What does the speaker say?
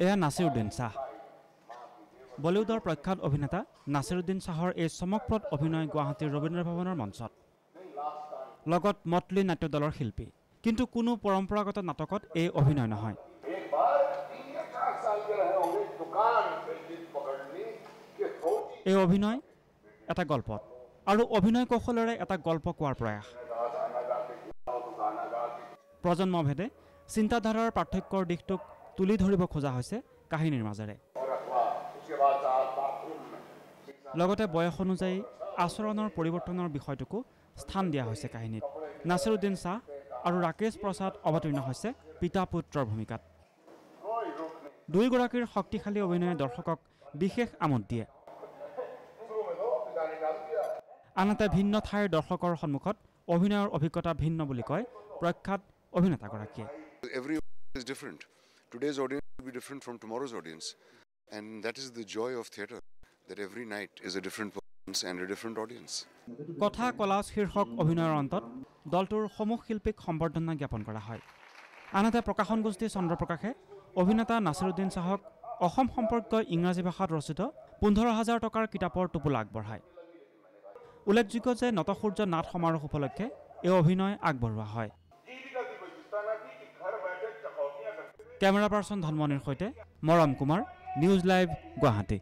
এয়া নাছিৰুদ্দিন শ্বাহ। বলিউডৰ প্ৰখ্যাত অভিনেতা নাছিৰুদ্দিন শ্বাহৰ এই চমকপ্ৰদ অভিনয় গুৱাহাটীৰ ৰবীন্দ্ৰ ভৱনৰ মঞ্চত, লগত মটলি নাট্য দলৰ শিল্পী। কিন্তু কোনো পৰম্পৰাগত নাটকত এই অভিনয় নহয়। এই অভিনয় এটা গল্পত, আৰু অভিনয় কৌশলেৰে এটা গল্প কোৱাৰ প্ৰয়াস। প্ৰজন্মভেদে চিন্তাধাৰাৰ পাৰ্থক্যৰ দিশটোক তুলি ধৰিব খোজা হৈছে কাহিনীৰ মাজেৰে। লগতে বয়স অনুযায়ী আচৰণৰ পৰিৱৰ্তনৰ বিষয়টোকো স্থান দিয়া হৈছে কাহিনীত। নাছিৰুদ্দিন শ্বাহ আৰু ৰাকেশ প্ৰসাদ অৱতীৰ্ণ হৈছে পিতা পুত্ৰৰ ভূমিকাত। দুয়োগৰাকীৰ শক্তিশালী অভিনয়ে দৰ্শকক বিশেষ আমোদ দিয়ে। আনহাতে ভিন্ন ঠাইৰ দৰ্শকৰ সন্মুখত অভিনয়ৰ অভিজ্ঞতা ভিন্ন বুলি কয় প্ৰখ্যাত অভিনেতাগৰাকীয়ে। Everyone is different. Today's audience will be different from tomorrow's audience. And that is the joy of theatre, that every night is a different performance and a different audience. কথা কলাজ শীৰ্ষক অভিনয়ৰ অন্তত দলটোৰ সমূহ শিল্পীক সম্বৰ্ধনা জ্ঞাপন কৰা হয়। আনহাতে প্ৰকাশন গোষ্ঠী চন্দ্ৰপ্ৰকাশে অভিনেতা নাছিৰুদ্দিন শ্বাহক অসম সম্পৰ্কীয় ইংৰাজী ভাষাত ৰচিত 15,000 টকাৰ কিতাপৰ টোপোলা আগবঢ়ায়। উল্লেখযোগ্য যে নটসূৰ্য নাট সমাৰোহ উপলক্ষে এই অভিনয় আগবঢ়োৱা হয়। কেমেৰা পাৰ্চন ধনমণিৰ সৈতে মৰম কুমাৰ, নিউজ লাইভ, গুৱাহাটী।